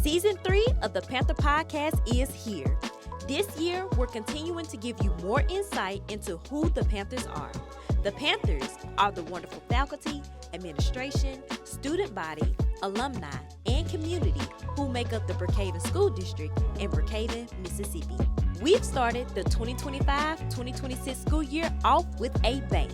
Season 3 of the Panther Podcast is here. This year, we're continuing to give you more insight into who the Panthers are. The Panthers are the wonderful faculty, administration, student body, alumni, and community who make up the Brookhaven School District in Brookhaven, Mississippi. We've started the 2025-2026 school year off with a bang.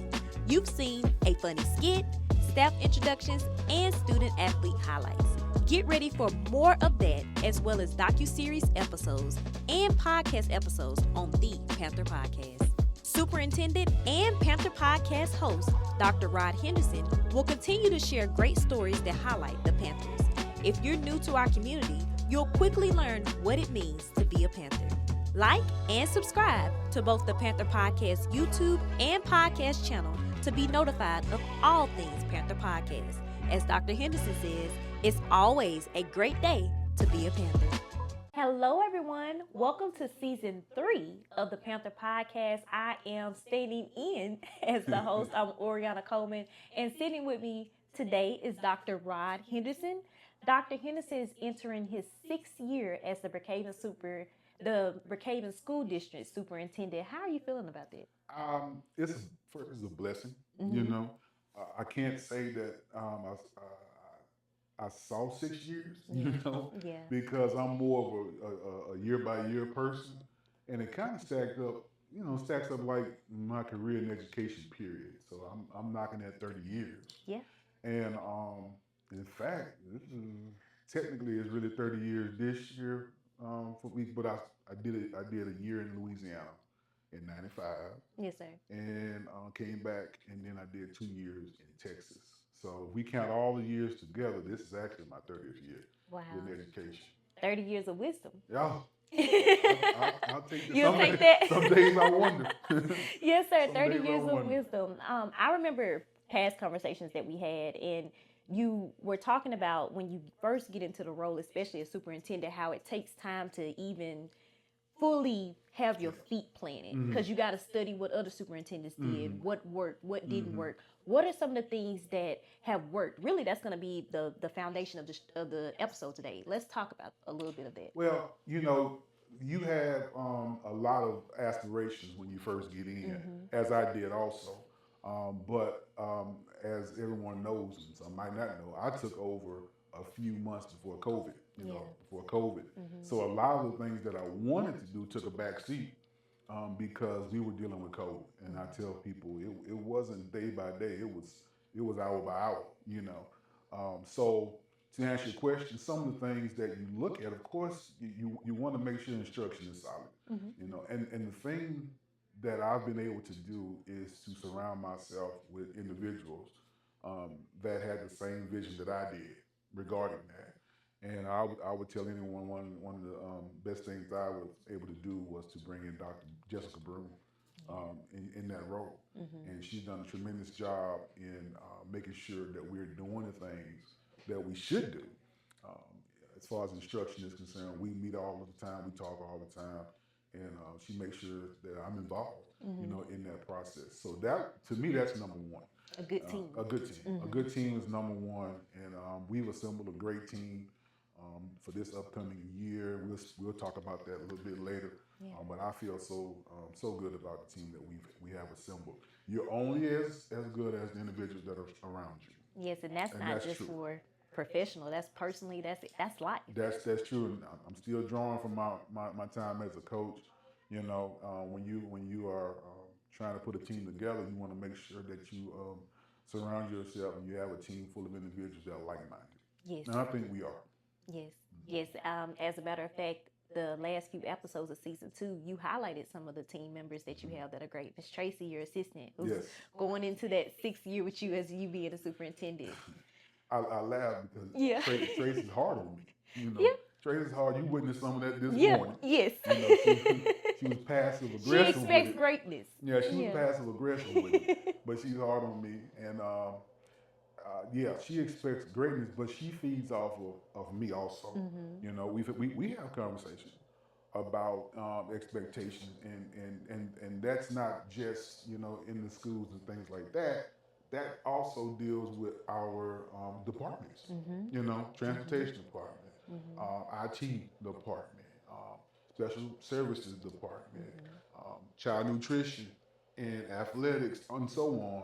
You've seen a funny skit, staff introductions, and student-athlete highlights. Get ready for more of that, as well as docuseries episodes and podcast episodes on the Panther Podcast. Superintendent and Panther Podcast host, Dr. Rod Henderson, will continue to share great stories that highlight the Panthers. If you're new to our community, you'll quickly learn what it means to be a Panther. Like and subscribe to both the Panther Podcast YouTube and podcast channel to be notified of all things Panther Podcast. As Dr. Henderson says, it's always a great day to be a Panther. Hello, everyone. Welcome to Season 3 of the Panther Podcast. I am standing in as the host. I'm Orionna Coleman, and sitting with me today is Dr. Rod Henderson. Dr. Henderson is entering his 6th year as the Brookhaven School District Superintendent. How are you feeling about that? It's a blessing, you know. I can't say that I saw 6 years, you know, because I'm more of a year-by-year person, and it kind of stacks up like my career in education period. So I'm knocking at 30 years. Yeah. And in fact, this is technically it's really 30 years this year for me, but I did a year in Louisiana in '95. Yes, sir. And came back, and then I did 2 years in Texas. So if we count all the years together, this is actually my 30th year in education. 30 years of wisdom. Yeah. I'll take that. You'll take that? Some days I wonder. Yes, sir. 30 years of wisdom. I remember past conversations that we had, and you were talking about when you first get into the role, especially as superintendent, how it takes time to even fully have your feet planted, because you got to study what other superintendents did, what worked, what didn't work. What are some of the things that have worked? Really, that's going to be the foundation of the episode today. Let's talk about a little bit of that. Well, you know, you have a lot of aspirations when you first get in, as I did also. But as everyone knows, and some might not know, I took over a few months before COVID, So a lot of the things that I wanted to do took a back seat because we were dealing with COVID. And I tell people it wasn't day by day, it was hour by hour, you know. So to answer your question, some of the things that you look at, of course, you want to make sure instruction is solid, you know. And the thing that I've been able to do is to surround myself with individuals that had the same vision that I did regarding that. And I would tell anyone one of the best things I was able to do was to bring in Dr. Jessica Broom in that role. And she's done a tremendous job in making sure that we're doing the things that we should do. As far as instruction is concerned, we meet all the time, we talk all the time, and she makes sure that I'm involved, you know, in that process. So that, to me, that's number one. A good team. A good team. A good team is number one, and we've assembled a great team for this upcoming year. We'll talk about that a little bit later. But I feel so good about the team that we have assembled. You're only as good as the individuals that are around you. Yes, and that's just true. For professional. That's personally. That's life. That's true. And I'm still drawing from my time as a coach. You know, when you are trying to put a team together, you want to make sure that you surround yourself and you have a team full of individuals that are like-minded. Yes. And I think we are. Yes. As a matter of fact, the last few episodes of Season 2, you highlighted some of the team members that you have that are great. Miss Tracy, your assistant, who's going into that 6th year with you as you being a superintendent. I laugh because Tracy's hard on me. You know, Tracy's hard. You witnessed some of that this morning. Yes. You know, she was passive aggressive. She expects greatness. Yeah, she was passive aggressive with it, but she's hard on me. And she expects greatness, but she feeds off of me also. You know, we have conversations about expectations, and that's not just, you know, in the schools and things like that. That also deals with our departments, you know, transportation department, IT department, special services department, child nutrition, and athletics, and so on.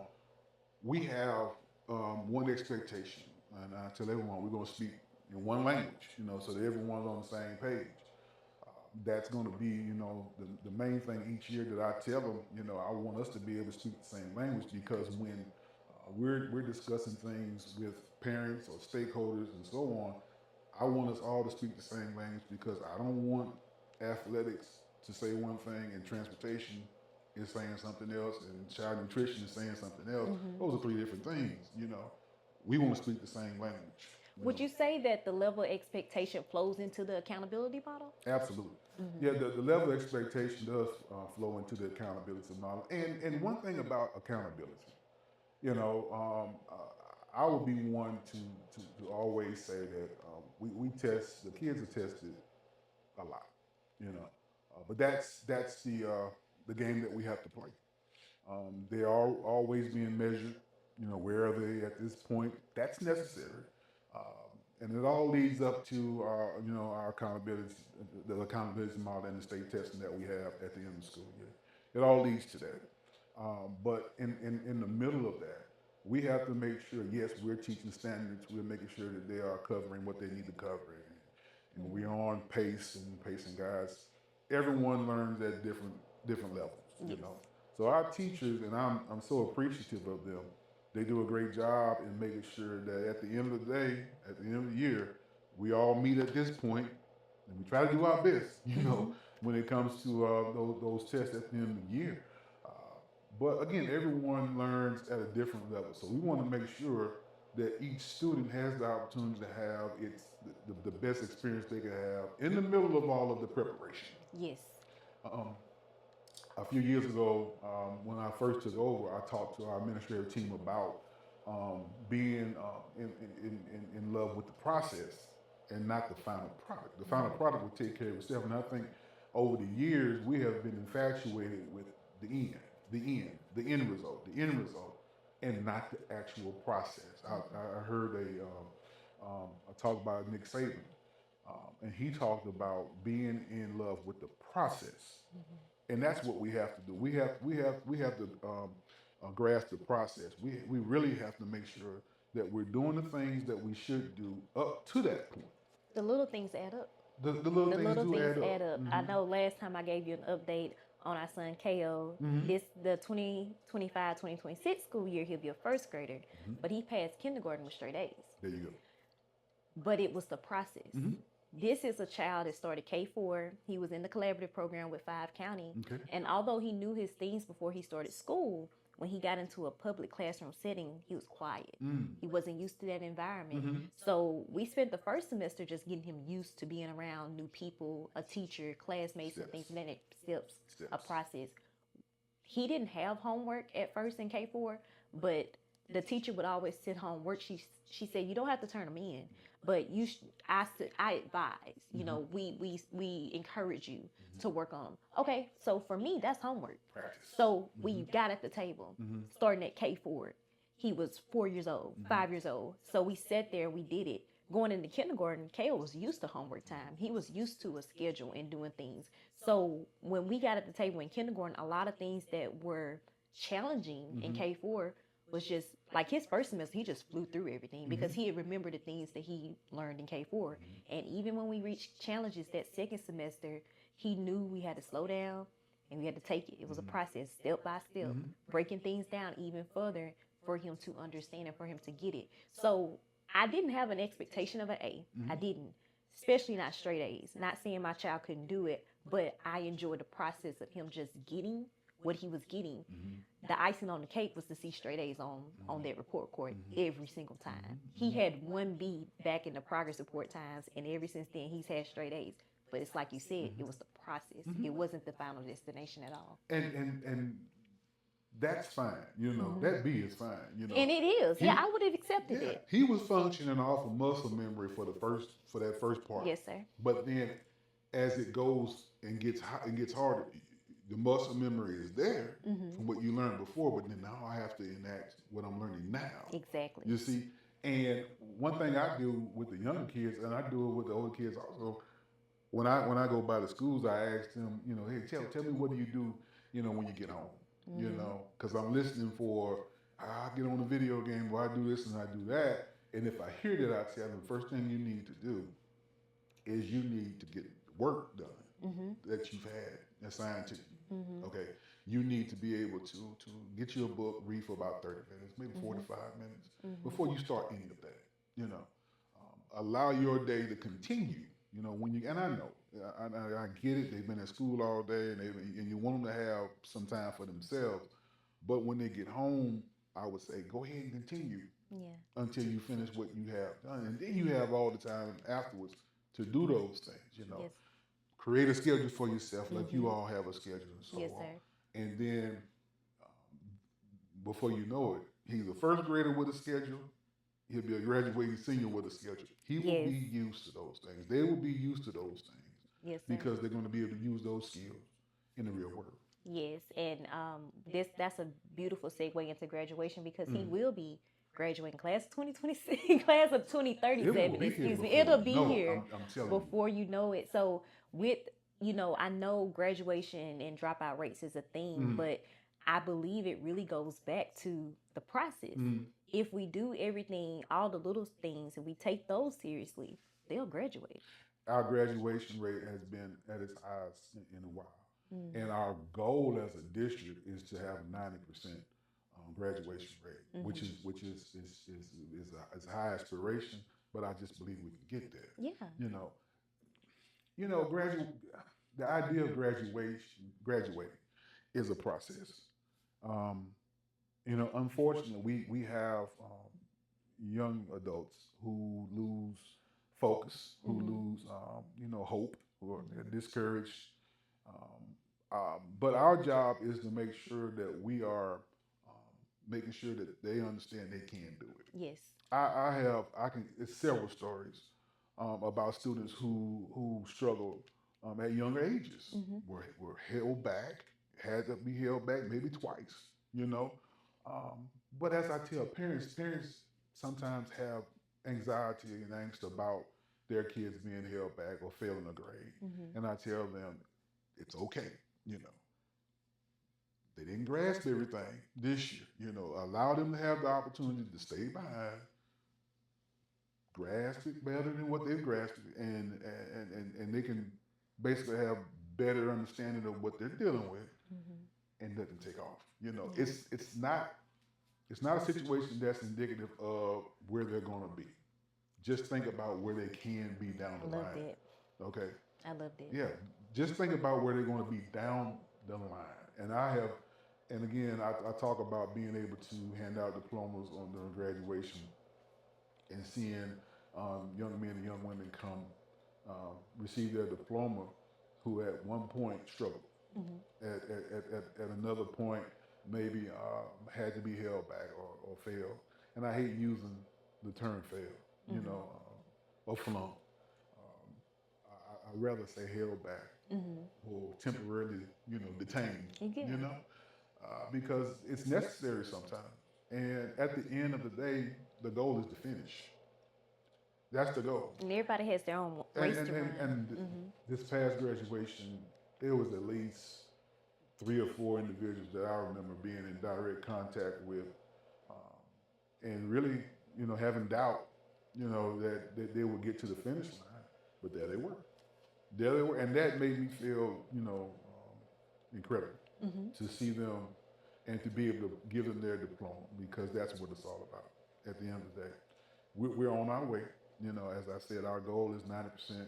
We have one expectation, and I tell everyone we're going to speak in one language, so that everyone's on the same page. That's going to be, the main thing each year that I tell them, I want us to be able to speak the same language, because when we're discussing things with parents or stakeholders and so on, I want us all to speak the same language, because I don't want athletics to say one thing and transportation is saying something else and child nutrition is saying something else. Those are three different things, We want to speak the same language. Would you say that the level of expectation flows into the accountability model? Absolutely. Yeah, the level of expectation does flow into the accountability model. And one thing about accountability, I would be one to always say that we test, the kids are tested a lot, but that's the game that we have to play. They are always being measured, where are they at this point? That's necessary. And it all leads up to our accountability, the accountability model and the state testing that we have at the end of the school year. It all leads to that. But in the middle of that, we have to make sure, yes, we're teaching standards, we're making sure that they are covering what they need to cover. And we're on pace and pacing guides. Everyone learns at different levels, So our teachers, and I'm so appreciative of them, they do a great job in making sure that at the end of the day, at the end of the year, we all meet at this point, and we try to do our best, when it comes to those tests at the end of the year. But again, everyone learns at a different level. So we want to make sure that each student has the opportunity to have the best experience they can have in the middle of all of the preparation. Yes. A few years ago, when I first took over, I talked to our administrative team about being in love with the process and not the final product. The final product will take care of itself. And I think over the years, we have been infatuated with the end result, and not the actual process. I heard a talk by Nick Saban, and he talked about being in love with the process. And that's what we have to do. We have to grasp the process. We really have to make sure that we're doing the things that we should do up to that point. The little things add up. The little things add up. I know last time I gave you an update on our son Ko. The 2025-2026 school year, he'll be a first grader, but he passed kindergarten with straight A's. There you go. But it was the process. This is a child that started K4. He was in the collaborative program with 5 County. Okay. And although he knew his things before he started school, when he got into a public classroom setting, he was quiet. He wasn't used to that environment. So we spent the first semester just getting him used to being around new people, a teacher, classmates, and things, and then it steps, a process. He didn't have homework at first in K4, but the teacher would always sit homework. She said, you don't have to turn them in, but I advise, we encourage you to work on them. Okay, so for me, that's homework. Practice. So we got at the table, starting at K4. He was 4 years old, 5 years old. So we sat there, we did it. Going into kindergarten, Ko was used to homework time. He was used to a schedule and doing things. So when we got at the table in kindergarten, a lot of things that were challenging in K4 was just like his first semester, he just flew through everything because he had remembered the things that he learned in K4. And even when we reached challenges that second semester, he knew we had to slow down and we had to take it. It was a process, step by step, breaking things down even further for him to understand and for him to get it. So I didn't have an expectation of an A. I didn't, especially not straight A's. Not saying my child couldn't do it, but I enjoyed the process of him just getting what he was getting. The icing on the cake was to see straight A's on that report card every single time. He had 1 B back in the progress report times, and ever since then he's had straight A's. But it's like you said, it was the process. It wasn't the final destination at all. And that's fine, that B is fine, And it is. I would have accepted it. He was functioning off of muscle memory for that first part. Yes, sir. But then as it goes and gets harder, the muscle memory is there from what you learned before, but then now I have to enact what I'm learning now. Exactly. You see, And one thing I do with the younger kids, and I do it with the older kids also, when I go by the schools, I ask them, hey, tell me what do you do, when you get home, because I'm listening for, I get on a video game, or I do this and I do that. And if I hear that, I tell them the first thing you need to do is you need to get work done that you've had assigned to you. Okay, you need to be able to get you a book, read for about 30 minutes, maybe 45 minutes before you start any of that. Allow your day to continue. When you, and I know, I get it. They've been at school all day, and you want them to have some time for themselves. But when they get home, I would say go ahead and continue until you finish what you have done, and then you have all the time afterwards to do those things. Yes. Create a schedule for yourself, like you all have a schedule and so Yes, on. sir. And then before you know it, he's a first grader with a schedule. He'll be a graduating senior with a schedule. He will be used to those things. They will be used to those things. Yes, sir. Because they're going to be able to use those skills in the real world. Yes, and that's a beautiful segue into graduation, because he will be graduating class of 2026, class of 2037. Excuse me, it'll be here before you know it. So with I know graduation and dropout rates is a thing, but I believe it really goes back to the process. If we do everything, all the little things, and we take those seriously, they'll graduate. Our graduation rate has been at its highest in a while. And our goal as a district is to have a 90% graduation rate, which is a high aspiration, but I just believe we can get there. Yeah. The idea of graduating is a process. Unfortunately, we have young adults who lose focus, who lose, hope, or they're discouraged. But our job is to make sure that we are making sure that they understand they can do it. Yes. It's several stories about students who struggled at younger ages, were held back, had to be held back maybe twice, But as I tell parents sometimes have anxiety and angst about their kids being held back or failing a grade. And I tell them, it's okay, They didn't grasp everything this year, Allow them to have the opportunity to stay behind, grasp it better than what they've grasped, and they can basically have better understanding of what they're dealing with, and let them take off. It's not a situation that's indicative of where they're going to be. Just think about where they can be down the line. I loved it. Okay. I loved it. Yeah. Just think about where they're going to be down the line. And again, I talk about being able to hand out diplomas on during graduation and seeing young men and young women come receive their diploma who at one point struggled. At another point, maybe had to be held back or failed. And I hate using the term fail, or flunk. I'd rather say held back or temporarily, detained, because it's necessary sometimes. And at the end of the day, the goal is to finish. That's the goal. And everybody has their own race to run. And this past graduation, there was at least 3 or 4 individuals that I remember being in direct contact with, and really, having doubt, that they would get to the finish line. But there they were. And that made me feel, incredible to see them and to be able to give them their diploma, because that's what it's all about. At the end of the day, we're on our way. As I said, our goal is 90%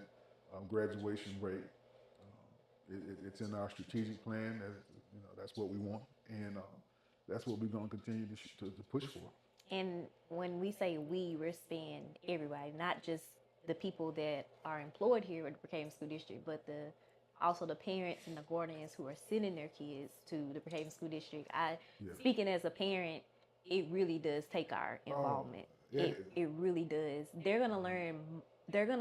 graduation rate. It's in our strategic plan. That's what we want, and that's what we're going to continue to push for. And when we say we're saying everybody, not just the people that are employed here at the Brookhaven School District, but also the parents and the guardians who are sending their kids to the Brookhaven School District. Speaking as a parent, it really does take our involvement. It really does. They're gonna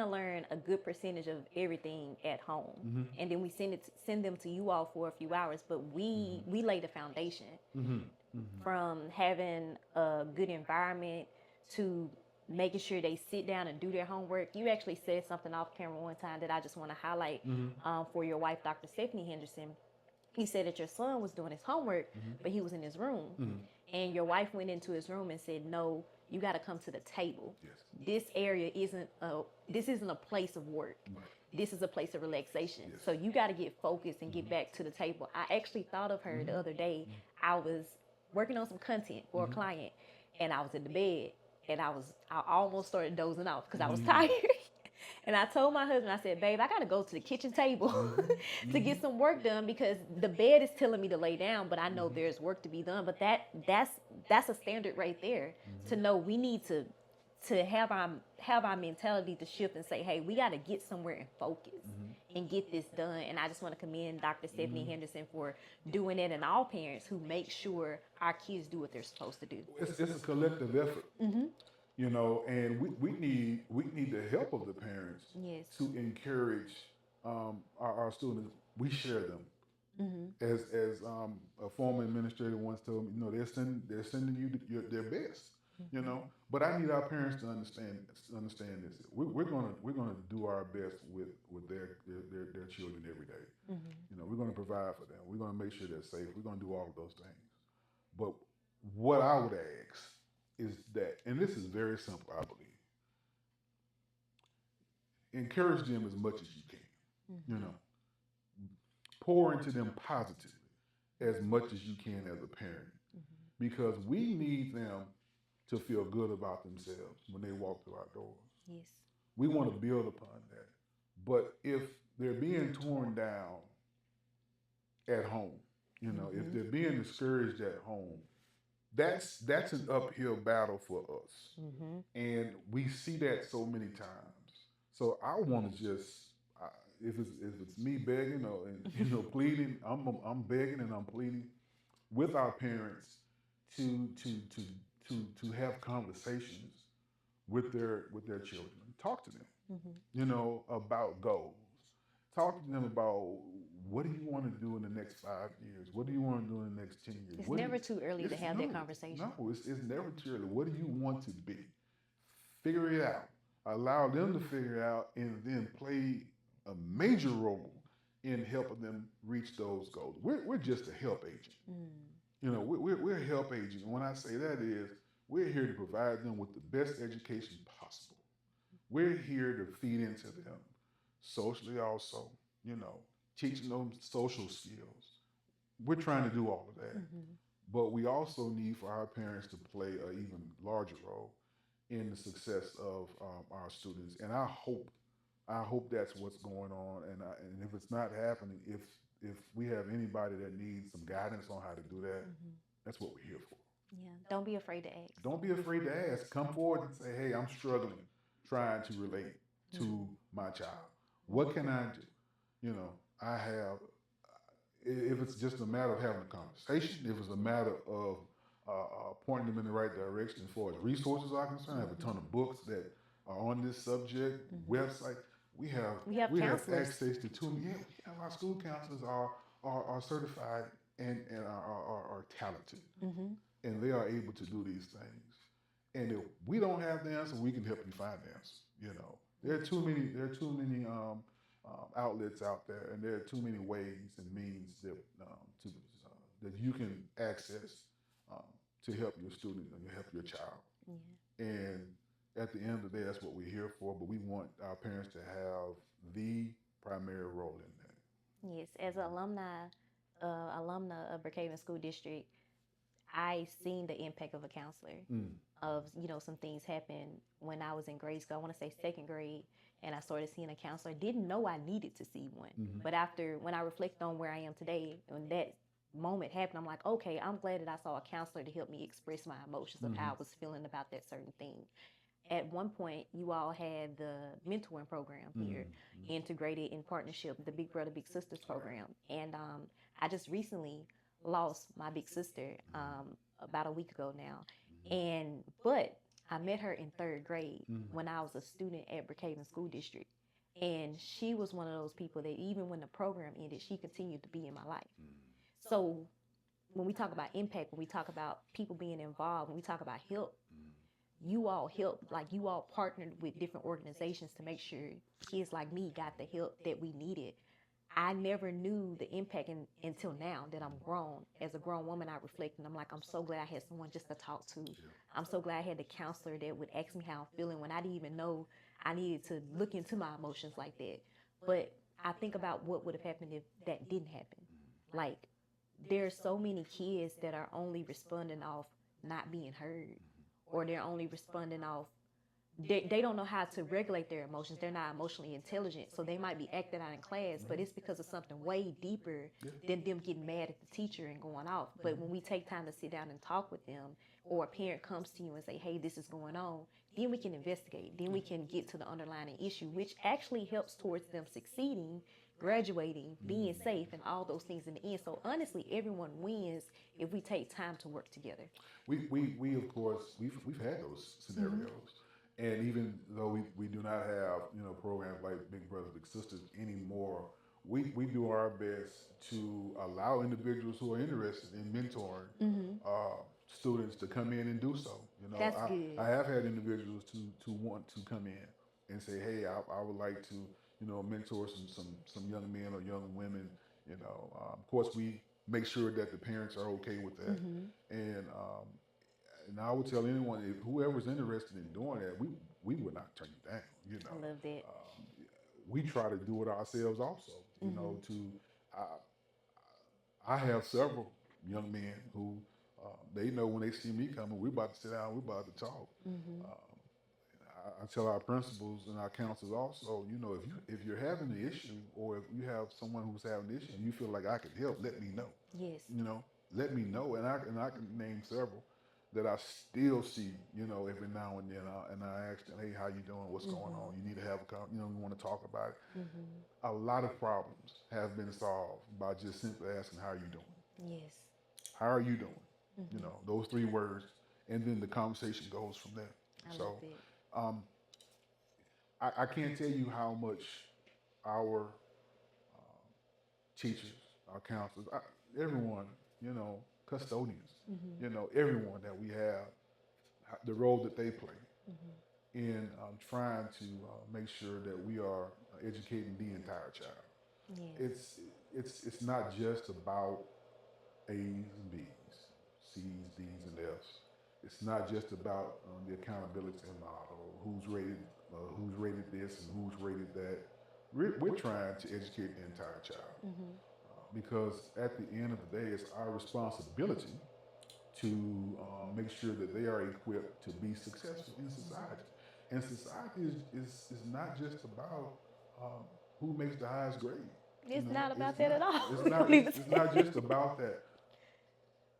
learn a good percentage of everything at home, and then we send them to you all for a few hours. But we lay the foundation from having a good environment to making sure they sit down and do their homework. You actually said something off camera one time that I just want to highlight for your wife, Dr. Stephanie Henderson. You said that your son was doing his homework, but he was in his room. And your wife went into his room and said, no, you got to come to the table. This area isn't a place of work. This is a place of relaxation. So you got to get focused and get back to the table. I actually thought of her the other day. I was working on some content for a client, and I was in the bed, and I almost started dozing off because I was tired. And I told my husband, I said, babe, I got to go to the kitchen table to get some work done because the bed is telling me to lay down, but I know there's work to be done. But that's a standard right there to know we need to have our mentality to shift and say, hey, we got to get somewhere and focus and get this done. And I just want to commend Dr. Stephanie Henderson for doing it, and all parents who make sure our kids do what they're supposed to do. It's a collective effort. You know, and we need the help of the parents to encourage our students. We share them. As a former administrator once told me, you know, they're sending you their best. You know, but I need our parents to understand this. We're gonna do our best with their children every day. You know, we're gonna provide for them. We're gonna make sure they're safe. We're gonna do all of those things. But what I would ask is that, and this is very simple, I believe, encourage them as much as you can. You know, pour into them positively as much as you can as a parent, because we need them to feel good about themselves when they walk through our doors. Yes. We want to build upon that. But if they're being torn down at home, you know, if they're being discouraged at home, that's an uphill battle for us. And we see that so many times. So I want to just, if it's me begging or pleading, I'm begging and I'm pleading with our parents to have conversations with their children. Talk to them, you know, about goals. Talk to them about, what do you want to do in the next 5 years? What do you want to do in the next 10 years? It's never too early to have that conversation. No, it's never too early. What do you want to be? Figure it out. Allow them to figure it out, and then play a major role in helping them reach those goals. We're just a help agent. You know, we're a help agent. And when I say that is, we're here to provide them with the best education possible. We're here to feed into them socially also, you know, teaching them social skills. We're trying to do all of that. But we also need for our parents to play an even larger role in the success of our students. And I hope that's what's going on. And if it's not happening, if we have anybody that needs some guidance on how to do that, that's what we're here for. Yeah, don't be afraid to ask. Don't be afraid to ask. Come forward and say, hey, I'm struggling trying to relate to my child. What can I do? You know, if it's just a matter of having a conversation, if it's a matter of pointing them in the right direction as far as resources are concerned, I have a ton of books that are on this subject, website. We have access to too many. Yeah, our school counselors are certified and are talented, and they are able to do these things. And if we don't have the answer, we can help you find the answer. You know, there are too many outlets out there, and there are too many ways and means that you can access to help your student and help your child. And at the end of the day, that's what we're here for. But we want our parents to have the primary role in that. Yes, as an alumna of Brookhaven School District, I seen the impact of a counselor. Of, you know, some things happened when I was in grade school. I want to say second grade, and I started seeing a counselor. Didn't know I needed to see one, but when I reflect on where I am today, when that moment happened, I'm like, okay, I'm glad that I saw a counselor to help me express my emotions of how I was feeling about that certain thing. At one point, you all had the mentoring program here, integrated in partnership, the Big Brother, Big Sisters program. And I just recently lost my big sister about a week ago now. But I met her in third grade when I was a student at Brookhaven School District. And she was one of those people that even when the program ended, she continued to be in my life. So when we talk about impact, when we talk about people being involved, when we talk about help, you all helped, like you all partnered with different organizations to make sure kids like me got the help that we needed. I never knew the impact until now that I'm grown. As a grown woman, I reflect and I'm like, I'm so glad I had someone just to talk to. I'm so glad I had the counselor that would ask me how I'm feeling when I didn't even know I needed to look into my emotions like that. But I think about what would have happened if that didn't happen. Like, there's so many kids that are only responding off not being heard, or they're only responding off they don't know how to regulate their emotions. They're not emotionally intelligent. So they might be acting out in class, but it's because of something way deeper than them getting mad at the teacher and going off. But when we take time to sit down and talk with them, or a parent comes to you and say, hey, this is going on, then we can investigate. Then we can get to the underlying issue, which actually helps towards them succeeding, graduating, being safe, and all those things in the end. So honestly, everyone wins if we take time to work together. We of course, we've had those scenarios. And even though we do not have, programs like Big Brothers Big Sisters anymore, we do our best to allow individuals who are interested in mentoring students to come in and do so. That's good. I have had individuals to want to come in and say, hey, I would like to mentor some young men or young women. Of course, we make sure that the parents are okay with that, and I would tell anyone, if whoever's interested in doing that, we would not turn you down. I love that. We try to do it ourselves also. I have several young men who they know when they see me coming, we're about to sit down, we're about to talk. I tell our principals and our counselors also, if you're having an issue, or if you have someone who's having an issue and you feel like I can help, let me know. Yes. Let me know, and I can name several that I still see, every now and then, and I ask them, hey, how you doing? What's going on? You need to have we want to talk about it. A lot of problems have been solved by just simply asking, how are you doing? Yes. How are you doing? Those 3 words, and then the conversation goes from there. I love it. I can't tell you how much our teachers, our counselors, everyone, custodians, everyone that we have, the role that they play in trying to make sure that we are educating the entire child. Yes. It's not just about A's and B's, C's, D's, and F's. It's not just about the accountability model, who's rated this and who's rated that. We're trying to educate the entire child. Because at the end of the day, it's our responsibility to make sure that they are equipped to be successful in society. And society is not just about who makes the highest grade. It's not about that at all. It's not just about that.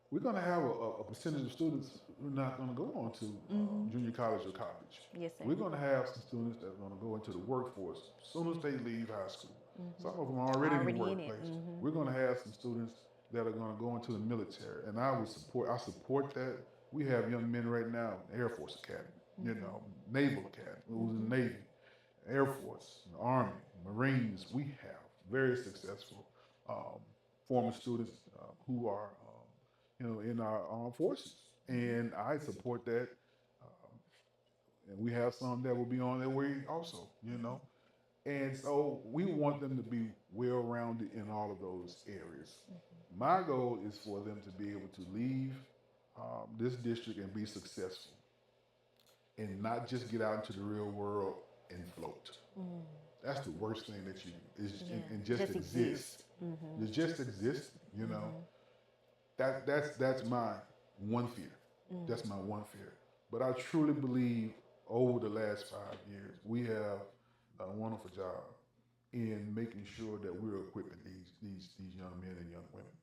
We're going to have a percentage of students who are not going to go on to junior college or college. Yes, sir. We're going to have some students that are going to go into the workforce as soon as they leave high school. Some of them are already in the workplace. We're going to have some students that are going to go into the military, and I support that. We have young men right now in the Air Force Academy, Naval Academy, who's in the Navy, Air Force, the Army, Marines. We have very successful former students who are in our armed forces, and I support that. And we have some that will be on their way also, And so we want them to be well-rounded in all of those areas. My goal is for them to be able to leave this district and be successful, and not just get out into the real world and float. That's the worst thing that you and just exist. You just exist, That's my one fear. That's my one fear. But I truly believe over the last 5 years, we have done a wonderful job in making sure that we're equipping these young men and young women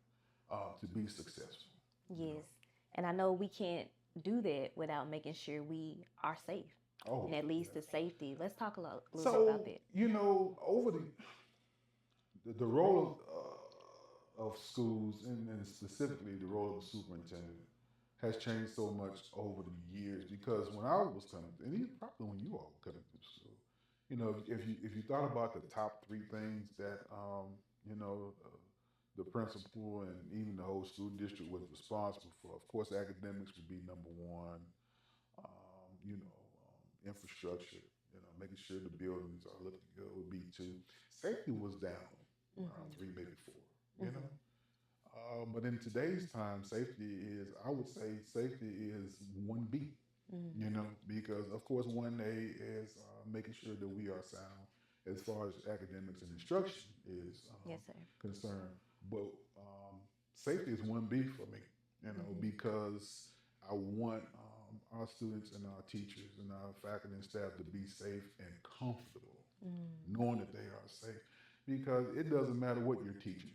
to be successful. Yes. And I know we can't do that without making sure we are safe. And that leads to safety. Let's talk a little bit about that. Over the role of schools, and specifically the role of the superintendent, has changed so much over the years. Because when I was coming, and even probably when you all were coming through school, if you thought about the top 3 things that the principal and even the whole school district was responsible for, of course, academics would be number 1. infrastructure, making sure the buildings are looking good would be two. Safety was down around three, maybe four, you know. But in today's time, safety is, I would say, safety is 1B, because of course 1A is making sure that we are sound as far as academics and instruction is Yes, sir. concerned. But safety is 1B for me, because I want our students and our teachers and our faculty and staff to be safe and comfortable, knowing that they are safe. Because it doesn't matter what you're teaching.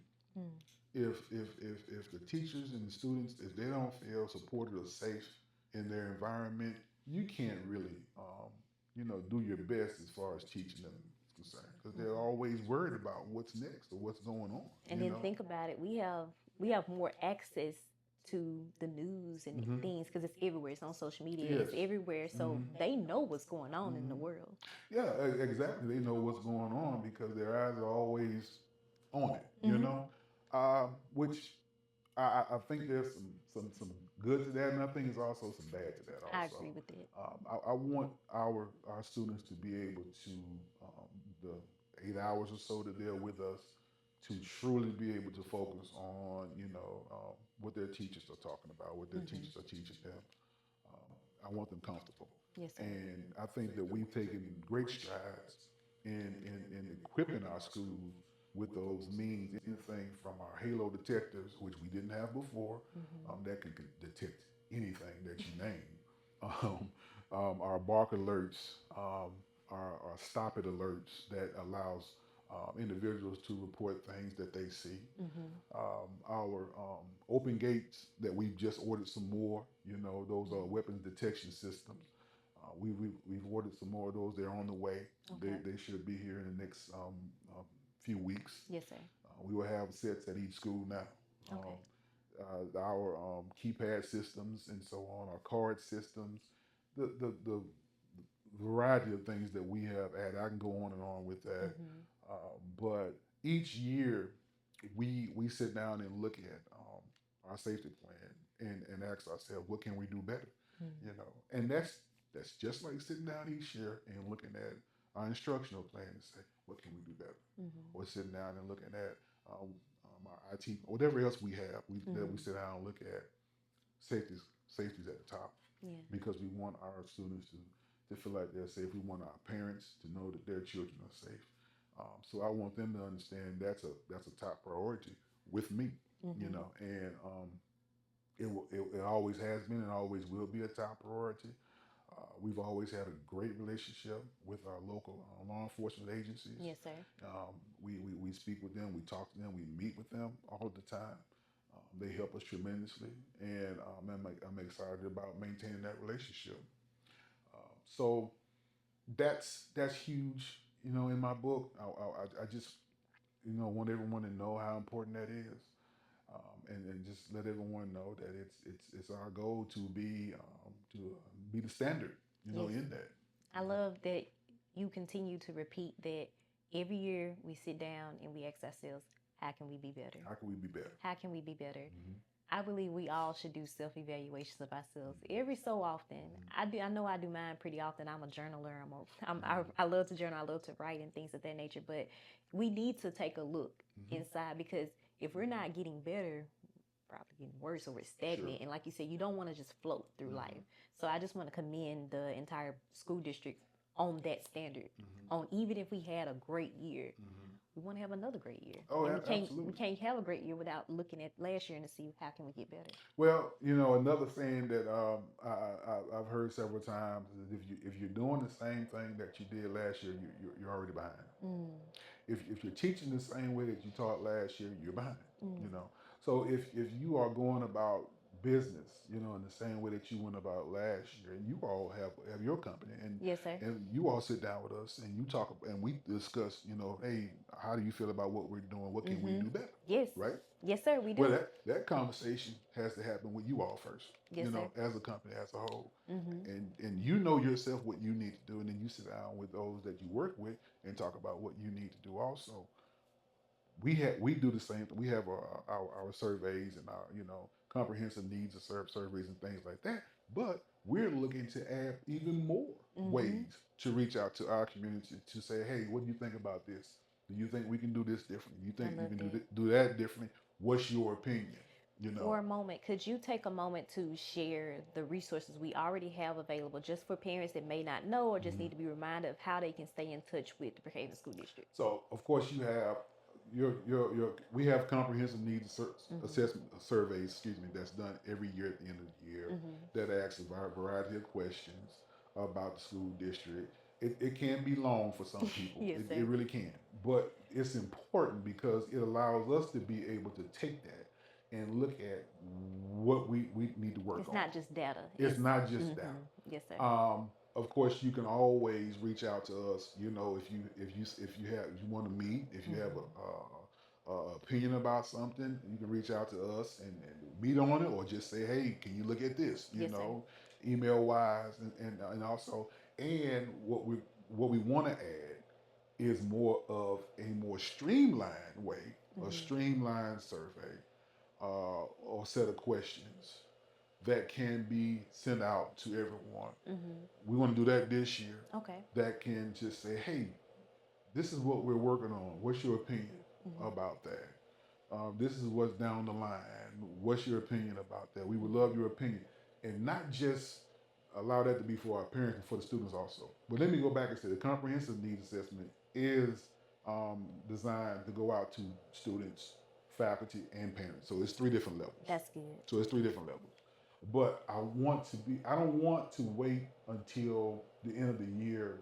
If the teachers and the students, if they don't feel supported or safe in their environment, you can't really, do your best as far as teaching them is concerned, because they're always worried about what's next or what's going on. And then think about it, we have more access to the news and things because it's everywhere. It's on social media. It's everywhere, so they know what's going on in the world. Yeah, exactly. They know what's going on because their eyes are always on it. Which I think there's some good to that, and I think there's also some bad to that. Also, I agree with that. I want our students to be able to the 8 hours or so that they're with us to truly be able to focus on what their teachers are talking about, what their teachers are teaching them. I want them comfortable. Yes, sir. And I think that we've taken great strides in equipping our schools with those means. Anything from our Halo detectors, which we didn't have before, that can detect anything that you name. Our bark alerts, our stop it alerts that allows individuals to report things that they see. Our open gates that we've just ordered some more. Those are weapons detection systems. We've ordered some more of those. They're on the way. Okay. They should be here in the next few weeks. Yes, sir. We will have sets at each school now. Okay. Our keypad systems and so on, our card systems, the variety of things that we have added. I can go on and on with that. But each year we sit down and look at our safety plan and ask ourselves, what can we do better? And that's just like sitting down each year and looking at our instructional plan and say, what can we do better? Or sitting down and looking at our IT, whatever else we have, that we sit down and look at safety's at the top. Yeah. Because we want our students to feel like they're safe. We want our parents to know that their children are safe. So I want them to understand that's a top priority with me, and it always has been and always will be a top priority. We've always had a great relationship with our local law enforcement agencies. Yes, sir. We speak with them, we talk to them, we meet with them all the time. They help us tremendously, and I'm excited about maintaining that relationship. So that's huge. In my book, I just want everyone to know how important that is, and just let everyone know that it's our goal to be the standard, in that. I love that you continue to repeat that every year we sit down and we ask ourselves, how can we be better? How can we be better? How can we be better? I believe we all should do self-evaluations of ourselves every so often. I know I do mine pretty often. I'm a journaler. I love to journal. I love to write and things of that nature. But we need to take a look inside, because if we're not getting better, probably getting worse, or we're stagnant. Sure. And like you said, you don't want to just float through life. So I just want to commend the entire school district on that standard. On even if we had a great year, we want to have another great year. Oh, and absolutely. We can't have a great year without looking at last year and to see how can we get better. Well, another thing that I've heard several times is if you're doing the same thing that you did last year, you're already behind. If you're teaching the same way that you taught last year, you're behind. So if you are going about business, in the same way that you went about last year, and you all have your company, and Yes, sir. and you all sit down with us and you talk and we discuss, hey, how do you feel about what we're doing? What can we do better? Yes. Right? Yes, sir, we do. Well, that conversation has to happen with you all first. Yes, sir. As a company as a whole, and you know yourself what you need to do, and then you sit down with those that you work with and talk about what you need to do also. We do the same thing. We have our surveys and our comprehensive needs of surveys and things like that. But we're looking to add even more ways to reach out to our community to say, hey, what do you think about this? Do you think we can do this differently? You think you can do that differently? What's your opinion? For a moment, could you take a moment to share the resources we already have available just for parents that may not know or just need to be reminded of how they can stay in touch with the Brookhaven School District? So, of course, you have we have comprehensive needs assessment surveys, that's done every year at the end of the year that asks a variety of questions about the school district. It can be long for some people. Yes, it really can. But it's important because it allows us to be able to take that and look at what we need to work on. It's not just data. It's not just data. Yes, sir. Of course, you can always reach out to us. You know, if you want to meet, if you have a opinion about something, you can reach out to us and meet on it, or just say, hey, can you look at this? You know, email wise, and also, and what we want to add is more of a more streamlined way, a streamlined survey, or set of questions that can be sent out to everyone. We want to do that this year. Okay. That can just say, hey, this is what we're working on. What's your opinion about that? This is what's down the line. What's your opinion about that? We would love your opinion. And not just allow that to be for our parents, but for the students also. But let me go back and say the comprehensive needs assessment is designed to go out to students, faculty, and parents. So it's 3 different levels. That's good. So it's 3 different levels. But I don't want to wait until the end of the year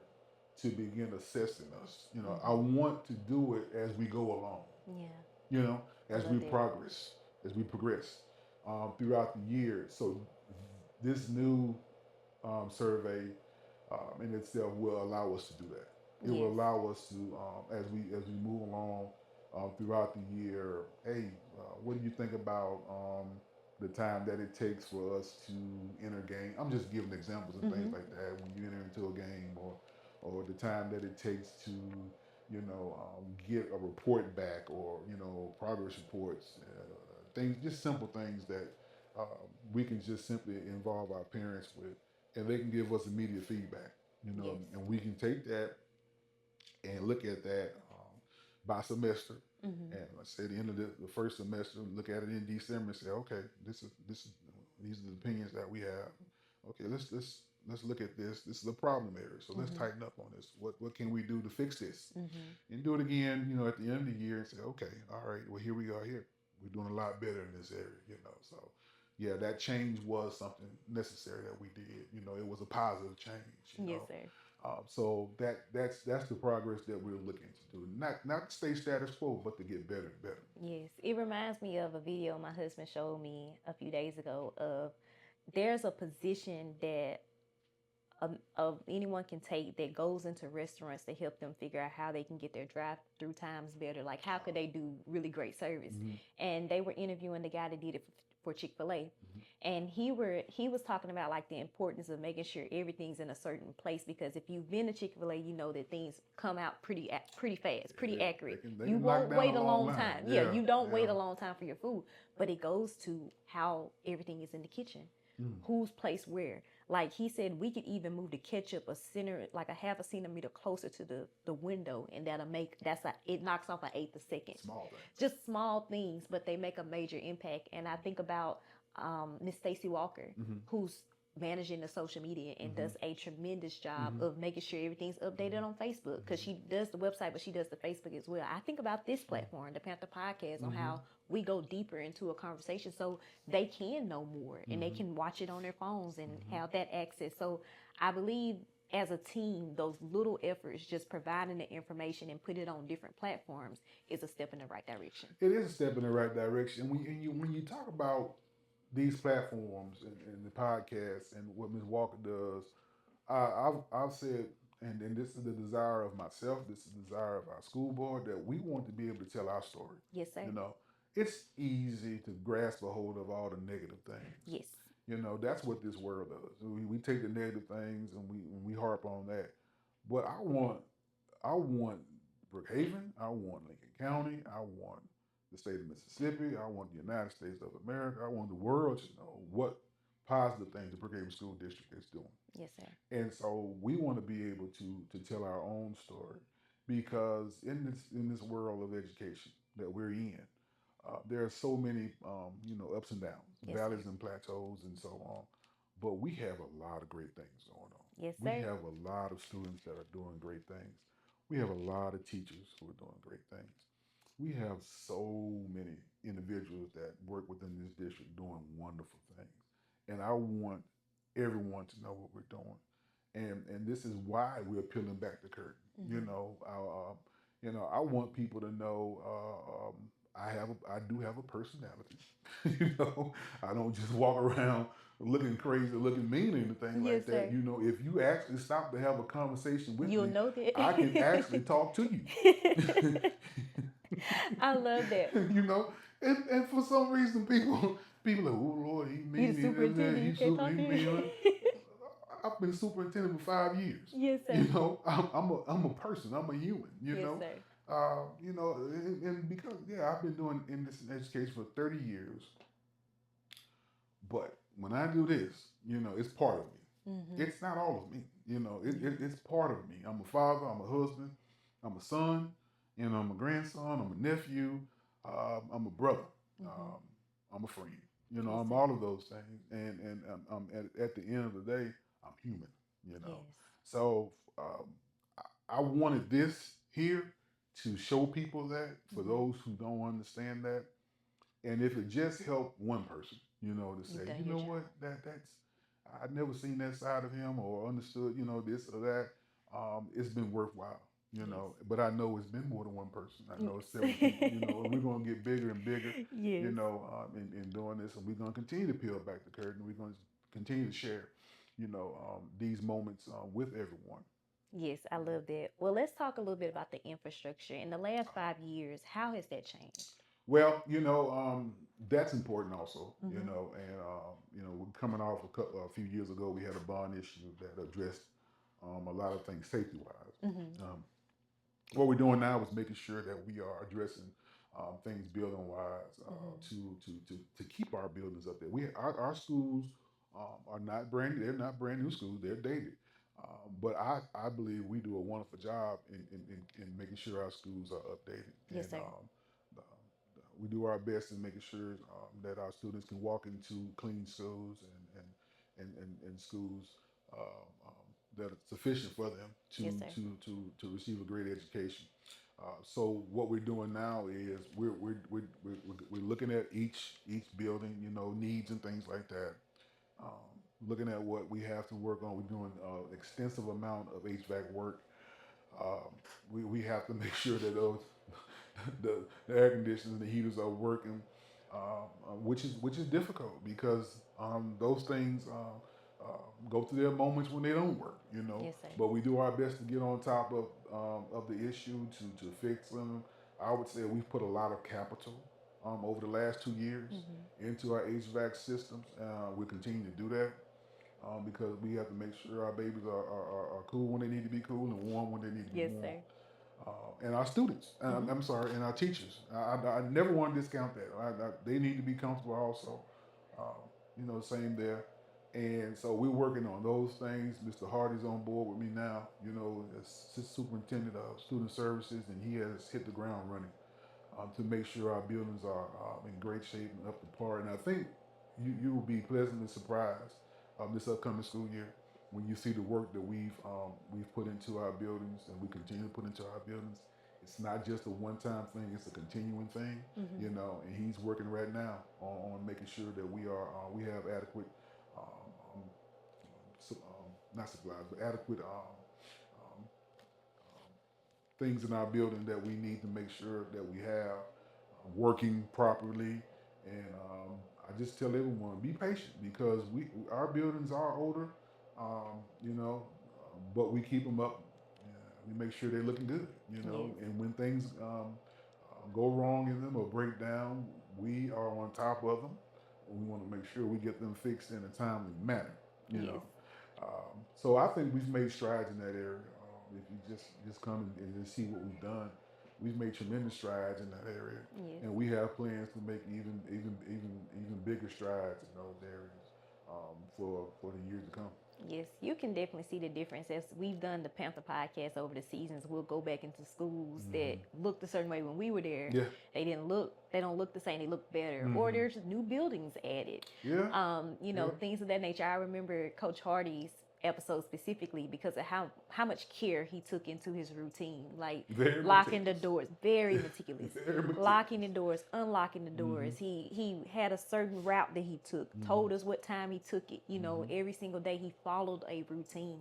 to begin assessing us. You know, I want to do it as we go along. Yeah. You know, as we progress throughout the year. So this new survey in itself will allow us to do that. It will allow us to, as we move along throughout the year, hey, what do you think about the time that it takes for us to enter a game? I'm just giving examples of things like that. When you enter into a game, or the time that it takes to, you know, get a report back, or, you know, progress reports, things, just simple things that we can just simply involve our parents with, and they can give us immediate feedback, you know, and we can take that and look at that by semester. And let's say at the end of the first semester, look at it in December and say, okay, these are the opinions that we have. Okay, let's look at this. This is a problem area, so let's tighten up on this. What can we do to fix this? And do it again, you know, at the end of the year, and say, okay, all right, well, here we are here. We're doing a lot better in this area, you know. So yeah, that change was something necessary that we did. You know, it was a positive change. You know? Yes, sir. So that's the progress that we're looking to do. Not stay status quo, but to get better and better. Yes, it reminds me of a video my husband showed me a few days ago of there's a position that of anyone can take that goes into restaurants to help them figure out how they can get their drive-through times better. Like, how could they do really great service? And they were interviewing the guy that did it for Chick-fil-A. And he was talking about like the importance of making sure everything's in a certain place, because if you've been to Chick-fil-A, you know that things come out pretty fast, pretty accurate. They won't wait a long line. time. Yeah, you don't wait a long time for your food, but it goes to how everything is in the kitchen. Who's placed where. Like he said, we could even move the ketchup like a half a centimeter closer to the window, and it knocks off an eighth a second. Small things. Just small things, but they make a major impact. And I think about Miss Stacy Walker, who's managing the social media and does a tremendous job of making sure everything's updated on Facebook, because she does the website, but she does the Facebook as well. I think about this platform, the Panther Podcast, on how we go deeper into a conversation so they can know more and they can watch it on their phones and have that access. So I believe as a team, those little efforts, just providing the information and put it on different platforms, is a step in the right direction. It is a step in the right direction. When you talk about these platforms and the podcast and what Ms. Walker does, I've said, and this is the desire of myself, this is the desire of our school board, that we want to be able to tell our story. Yes, sir. You know, it's easy to grasp a hold of all the negative things. Yes. You know, that's what this world does. We take the negative things and we harp on that. But I want Brookhaven, I want Lincoln County, I want the state of Mississippi, I want the United States of America, I want the world to know what positive things the Brookhaven School District is doing. Yes, sir. And so we want to be able to tell our own story, because in this world of education that we're in, there are so many ups and downs, Yes, valleys sir. and plateaus and so on. But we have a lot of great things going on. Yes, We sir. have a lot of students that are doing great things. We have a lot of teachers who are doing great things. We have so many individuals that work within this district doing wonderful things. And I want everyone to know what we're doing. And this is why we're peeling back the curtain. I want people to know I do have a personality. I don't just walk around looking crazy, looking mean, or anything Yes, like that. sir. If you actually stop to have a conversation with You'll me, know that. I can actually talk to you. I love that. And for some reason people are like, oh Lord, he mean. You the superintendent, you can't talk to me. I've been superintendent for 5 years. Yes, sir. I'm a person. I'm a human. Yes, sir. And because I've been doing in this education for 30 years. But when I do this, it's part of me. Mm-hmm. It's not all of me. It's part of me. I'm a father. I'm a husband. I'm a son. I'm a grandson. I'm a nephew. I'm a brother. I'm a friend. I'm all of those things. And at the end of the day, I'm human. Yes. So I wanted this here to show people that, for those who don't understand that, and if it just helped one person, to say, you know what, that's I've never seen that side of him or understood, this or that. It's been worthwhile, But I know it's been more than one person. I know it's several people, and we're going to get bigger and bigger, Yes. in doing this, and we're going to continue to peel back the curtain. We're going to continue to share, these moments with everyone. Yes, I love that. Well, let's talk a little bit about the infrastructure. In the last 5 years, how has that changed? Well, that's important also, and we're coming off a few years ago, we had a bond issue that addressed a lot of things safety-wise. What we're doing now is making sure that we are addressing things building-wise to keep our buildings up there. Our schools are not brand new. They're not brand new schools. They're dated. But I believe we do a wonderful job in making sure our schools are updated. Yes, sir. We do our best in making sure that our students can walk into clean schools and schools that are sufficient for them Yes, to receive a great education. So what we're doing now is we're looking at each building, needs and things like that. Looking at what we have to work on. We're doing an extensive amount of HVAC work. We have to make sure that those the air conditioners and the heaters are working, which is difficult because those things go through their moments when they don't work. Yes, sir. But we do our best to get on top of the issue to fix them. I would say we've put a lot of capital over the last 2 years into our HVAC systems. We continue to do that. Because we have to make sure our babies are cool when they need to be cool and warm when they need to be Yes, warm. sir. And our students, I'm sorry, and our teachers. I never want to discount that. They need to be comfortable also. Same there. And so we're working on those things. Mr. Hardy's on board with me now, as Superintendent of Student Services, and he has hit the ground running to make sure our buildings are in great shape and up to par. And I think you will be pleasantly surprised this upcoming school year when you see the work that we've put into our buildings and we continue to put into our buildings. It's not just a one-time thing; it's a continuing thing, And he's working right now on making sure that we have adequate, not supplies, but adequate things in our building that we need to make sure that we have working properly. And I just tell everyone, be patient because our buildings are older, but we keep them up. We make sure they're looking good, Yes. And when things go wrong in them or break down, we are on top of them. We want to make sure we get them fixed in a timely manner, Yes. So I think we've made strides in that area. If you just come and just see what we've done, we've made tremendous strides in that area, Yes. and we have plans to make even bigger strides in those areas. for the years to come. Yes, you can definitely see the difference. As we've done the Panther podcast over the seasons, we'll go back into schools that looked a certain way when we were there. Yeah. They don't look the same, they look better. Or there's new buildings added. Yeah. Things of that nature. I remember Coach Hardy's episode specifically because of how much care he took into his routine, like Very locking the meticulous. doors, very meticulous, Very meticulous. locking the doors, unlocking the doors. He had a certain route that he took, told us what time he took it. Every single day he followed a routine,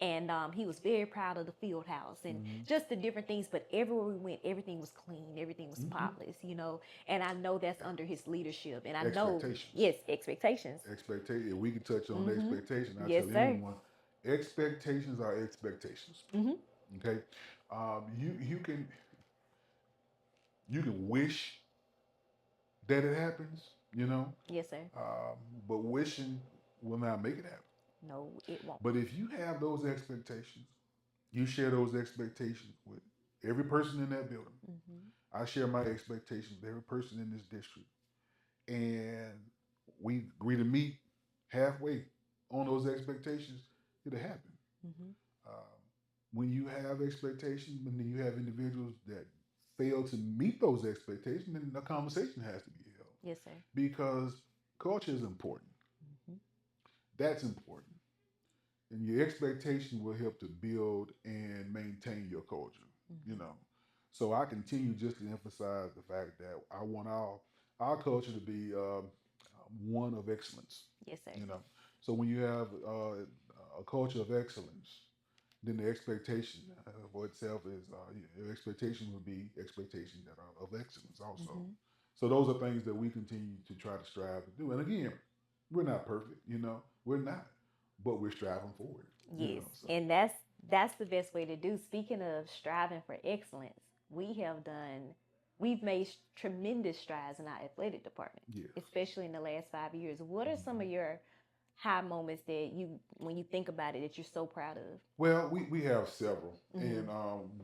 and he was very proud of the field house and just the different things. But everywhere we went, everything was clean, everything was spotless, and I know that's under his leadership, and I know, Expectations. yes, expectations. Expectation. If we can touch on expectation, I Yes, tell sir. anyone, expectations are expectations. Okay, you can wish that it happens, Yes, sir. but wishing will not make it happen. No, it won't. But if you have those expectations, you share those expectations with every person in that building. I share my expectations with every person in this district, and we agree to meet halfway on those expectations, it'll happen. When you have expectations, and then you have individuals that fail to meet those expectations, then a conversation has to be held. Yes, sir. Because culture is important. That's important. And your expectation will help to build and maintain your culture, So I continue just to emphasize the fact that I want our culture to be one of excellence. Yes, sir. So when you have a culture of excellence, then the expectation for itself is your expectation would be expectations that are of excellence also. So those are things that we continue to try to strive to do. And again, we're not perfect, we're not, but we're striving forward. Yes, and that's the best way to do. Speaking of striving for excellence, we've made tremendous strides in our athletic department, especially in the last 5 years. What are some of your high moments that when you think about it, that you're so proud of? Well, we have several, and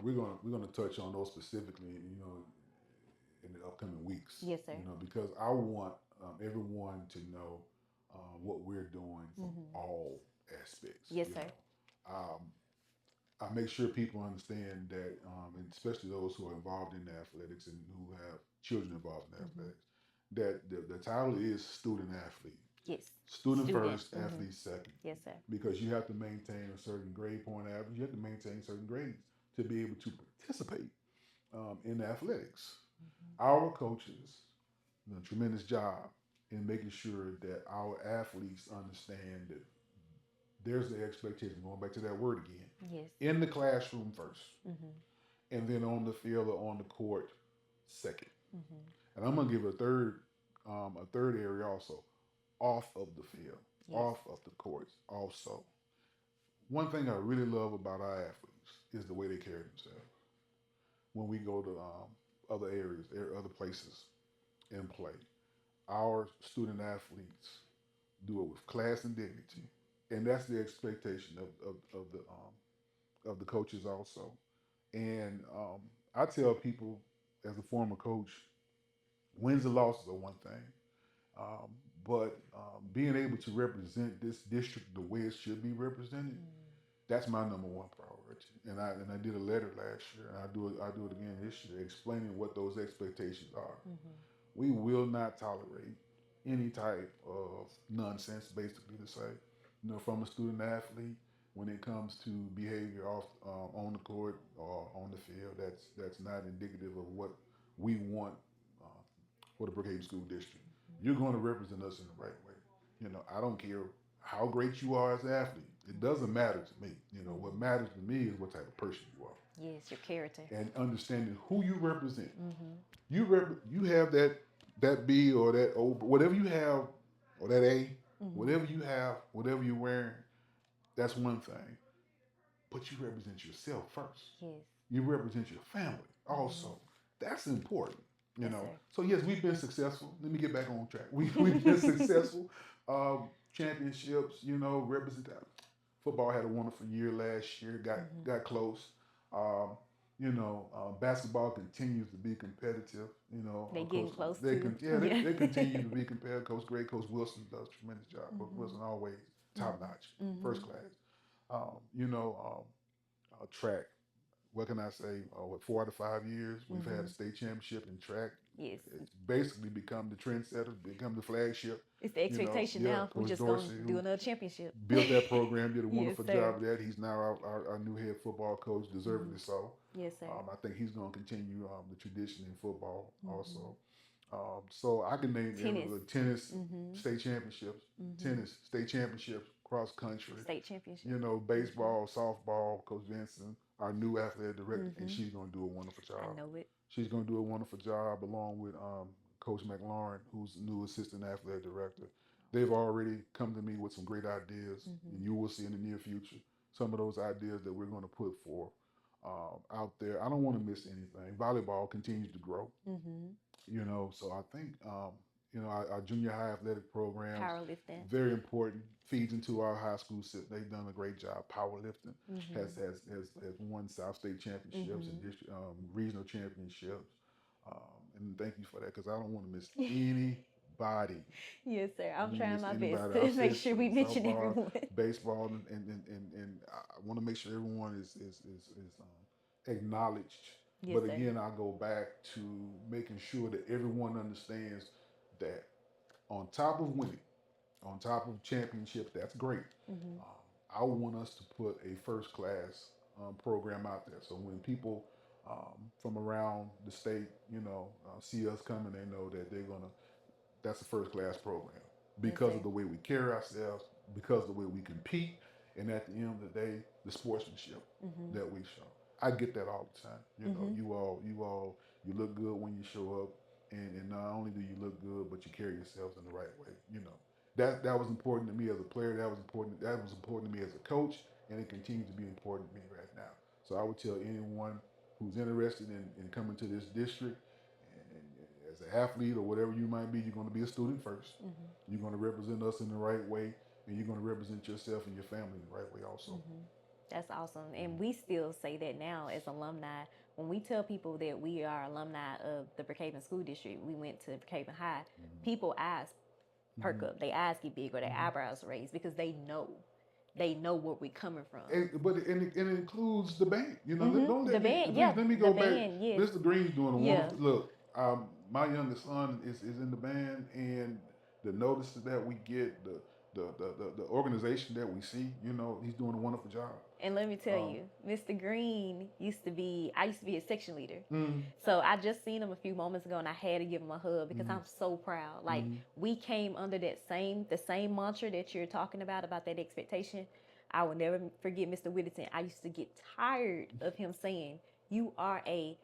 we're gonna touch on those specifically, in the upcoming weeks. Yes, sir. Because I want everyone to know what we're doing from all aspects. Yes, sir. I make sure people understand that, and especially those who are involved in athletics and who have children involved in athletics, that the title is student athlete. Yes. Student first, athlete second. Yes, sir. Because you have to maintain a certain grade point average. You have to maintain certain grades to be able to participate in athletics. Our coaches do a tremendous job in making sure that our athletes understand that there's the expectation, going back to that word again, Yes. in the classroom first, and then on the field or on the court second. And I'm going to give a third area also, off of the field, off of the courts also. One thing I really love about our athletes is the way they carry themselves. When we go to other areas, other places and play, our student athletes do it with class and dignity, and that's the expectation of the coaches also. And I tell people, as a former coach, wins and losses are one thing, but being able to represent this district the way it should be represented, that's my number one priority. And I did a letter last year, and I do it again this year, explaining what those expectations are. We will not tolerate any type of nonsense, basically, to say, from a student athlete when it comes to behavior on the court or on the field. That's not indicative of what we want for the Brookhaven School District. You're going to represent us in the right way. I don't care how great you are as an athlete. It doesn't matter to me. What matters to me is what type of person you are. Yes, your character. And understanding who you represent. You have that B or that O, whatever you have, or that A, whatever you have, whatever you're wearing, that's one thing. But you represent yourself first. Yes. You represent your family also. That's important. Yes, sir. So yes, we've been successful. Let me get back on track. We've been successful. Championships, represent that. Football had a wonderful year last year. Got close. Basketball continues to be competitive. They getting close they to. they continue to be competitive. Coach Wilson does a tremendous job. Coach Wilson always top notch, first class. Track. What can I say? With 4 out of 5 years, we've had a state championship in track. Yes. It's basically become the trendsetter, become the flagship. It's the expectation now. We're just going to do another championship. Built that program, did a wonderful Yes, job of that. He's now our new head football coach, deservedly so. Yes, sir. I think he's going to continue the tradition in football also. So I can name tennis state championships, tennis state championships, cross country, state championship. Baseball, softball. Coach Vincent, our new athletic director, and she's going to do a wonderful job. I know it. She's going to do a wonderful job along with Coach McLaurin, who's the new assistant athletic director. They've already come to me with some great ideas, and you will see in the near future some of those ideas that we're going to put forth out there. I don't want to miss anything. Volleyball continues to grow. So I think our junior high athletic program, powerlifting, very important, feeds into our high school system. They've done a great job. Powerlifting has won South State championships and regional championships. And thank you for that, because I don't want to miss anybody. Yes, sir. I'm trying my best to make sure we mention everyone. Baseball and I want to make sure everyone is acknowledged. Yes, but again, sir. I go back to making sure that everyone understands that on top of winning, on top of championships, that's great. I want us to put a first class program out there. So when people from around the state, see us coming, they know that that's a first class program because of the way we carry ourselves, because of the way we compete, and at the end of the day, the sportsmanship that we show. I get that all the time. You look good when you show up, and not only do you look good, but you carry yourselves in the right way. That was important to me as a player. That was important to me as a coach, and it continues to be important to me right now. So I would tell anyone who's interested in coming to this district, and as an athlete or whatever you might be, you're going to be a student first. You're going to represent us in the right way, and you're going to represent yourself and your family in the right way also. That's awesome. And we still say that now as alumni. When we tell people that we are alumni of the Brookhaven School District, we went to Brookhaven High, people eyes perk up, their eyes get big or their eyebrows raised, because they know where we're coming from. But it includes the band. Don't the band, let me go back. Yes. Mr. Green's doing a wonderful look. My youngest son is in the band, and the notices that we get, the organization that we see, he's doing a wonderful job. And let me tell you, Mr. Green I used to be a section leader. So I just seen him a few moments ago, and I had to give him a hug because I'm so proud. Like we came under the same mantra that you're talking about that expectation. I will never forget Mr. Whittington. I used to get tired of him saying, you are a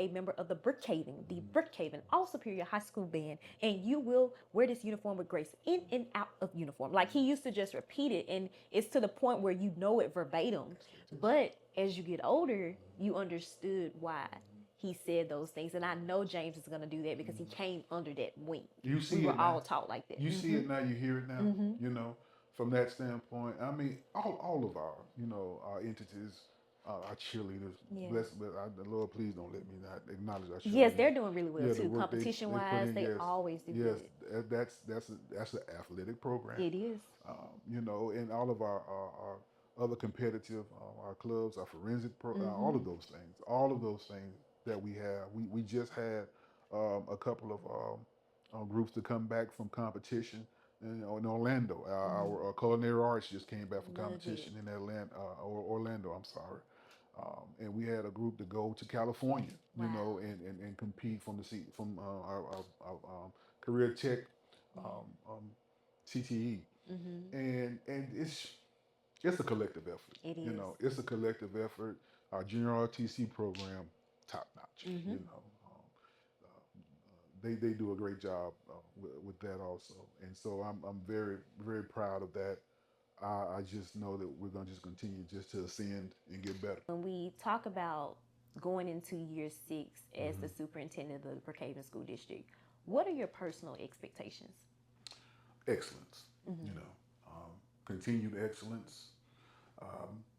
member of the Brookhaven All Superior High School Band, and you will wear this uniform with grace, in and out of uniform. Like he used to just repeat it, and it's to the point where you know it verbatim. But as you get older, you understood why he said those things. And I know James is going to do that because he came under that wing. You see, we were all taught like that. You see it now, you hear it now, from that standpoint. I mean, all of our entities, our cheerleaders, but Lord, please don't let me not acknowledge our cheerleaders. Yes, they're doing really well too. Competition-wise, they always do good. Yes, that's an athletic program. It is. And all of our other competitive, our clubs, our forensic all of those things that we have. We just had a couple of groups to come back from competition. In Orlando, our culinary arts just came back from competition in Orlando. I'm sorry. And we had a group to go to California, and compete from our career tech CTE, and it's a collective effort. It is. It's a collective effort. Our junior RTC program, top notch. They do a great job with that also, and so I'm very, very proud of that. I just know that we're going to just continue just to ascend and get better. When we talk about going into year 6 as the superintendent of the Brookhaven School District, what are your personal expectations? Excellence, continued excellence,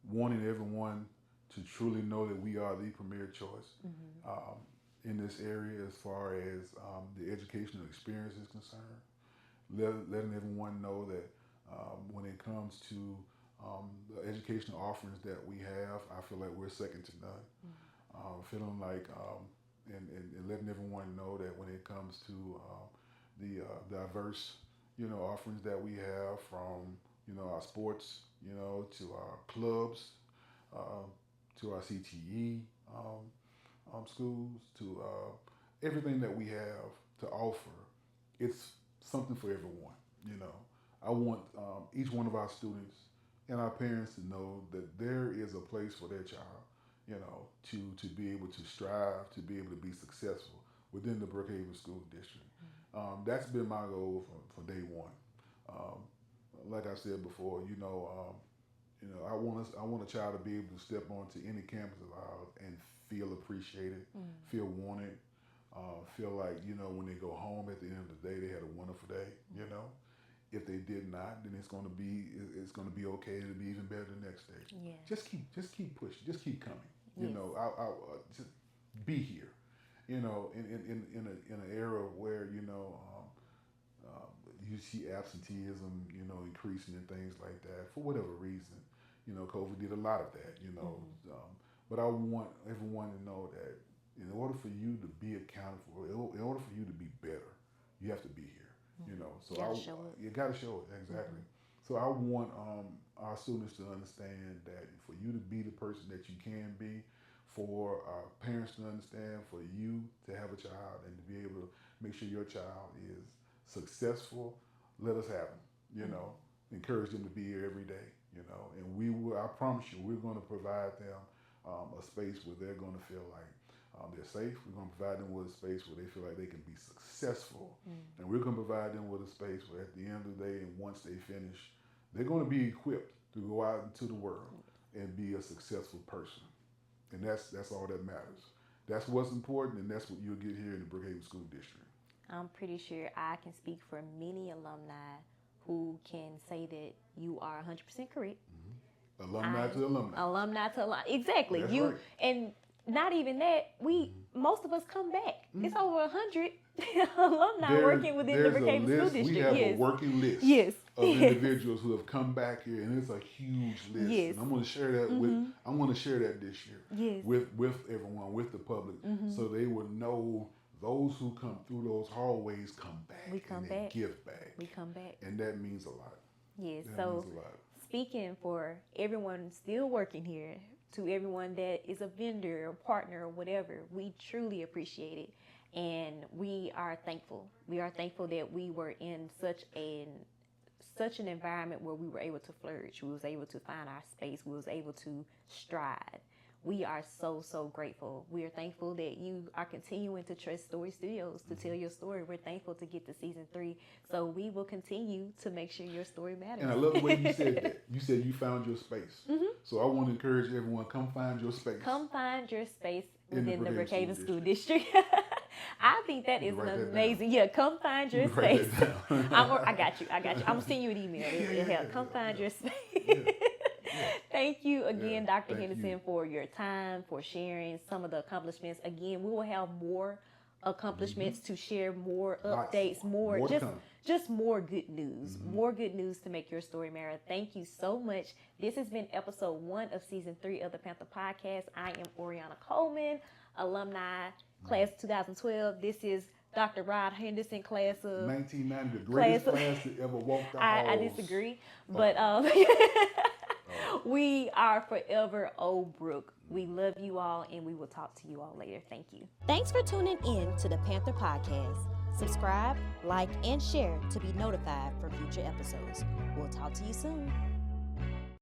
wanting everyone to truly know that we are the premier choice in this area as far as the educational experience is concerned. Letting everyone know that when it comes to the educational offerings that we have, I feel like we're second to none. Feeling like, and letting everyone know that when it comes to the diverse, offerings that we have from, our sports, to our clubs, to our CTE schools, to everything that we have to offer, it's something for everyone. I want each one of our students and our parents to know that there is a place for their child, to be able to strive, to be able to be successful within the Brookhaven School District. That's been my goal for day one. Like I said before, I want a child to be able to step onto any campus of ours and feel appreciated, feel wanted, feel like, when they go home at the end of the day, they had a wonderful day, If they did not, then it's gonna be okay. It'll be even better the next day. Yeah. Just keep pushing. Just keep coming. Yes. I'll just be here. In an era where you see absenteeism, increasing and things like that for whatever reason. COVID did a lot of that. But I want everyone to know that in order for you to be accountable, in order for you to be better, you have to be here. So you got to show it exactly. So I want our students to understand that for you to be the person that you can be, for our parents to understand, for you to have a child and to be able to make sure your child is successful, let us have them. Encourage them to be here every day. And we will. I promise you, we're going to provide them a space where they're going to feel like they're safe. We're going to provide them with a space where they feel like they can be successful. And we're going to provide them with a space where at the end of the day and once they finish, they're going to be equipped to go out into the world and be a successful person. And that's all that matters. That's what's important, and that's what you'll get here in the Brookhaven School District. I'm pretty sure I can speak for many alumni who can say that you are 100% correct. Alumni to alumni. Alumni to alumni. Exactly. That's You right. And not even that, most of us come back. It's over 100 alumni working within the Brookhaven School District. We have a working list of individuals who have come back here, and it's a huge list. Yes. And I'm going to share that I'm going to share that this year with everyone, with the public, so they will know those who come through those hallways come back. We come and back. They give back. We come back. And that means a lot. Yes. That So means a lot. speaking for everyone still working here, to everyone that is a vendor or partner or whatever, we truly appreciate it. And we are thankful. We are thankful that we were in such an environment where we were able to flourish. We was able to find our space. We was able to stride. We are so, so grateful. We are thankful that you are continuing to trust Stori Studios to tell your story. We're thankful to get to season 3. So we will continue to make sure your story matters. And I love the way you said that. You said you found your space. So I want to encourage everyone, come find your space. Come find your space within the Brookhaven Brookhaven School District. I think that is an amazing. Yeah, come find your space. I got you. I'm gonna send you an email. Come find your space. Thank you again, Dr. Henderson, for your time, for sharing some of the accomplishments. Again, we will have more accomplishments to share, more updates, more just more good news, more good news to make your story matter. Thank you so much. This has been episode 1 of season 3 of the Panther Podcast. I am Orionna Coleman, alumni, class 2012. This is Dr. Rod Henderson, class of 1990, the greatest class to ever walk the halls. I disagree, but we are forever Old Brook. We love you all, and we will talk to you all later. Thank you. Thanks for tuning in to the Panther Podcast. Subscribe, like, and share to be notified for future episodes. We'll talk to you soon.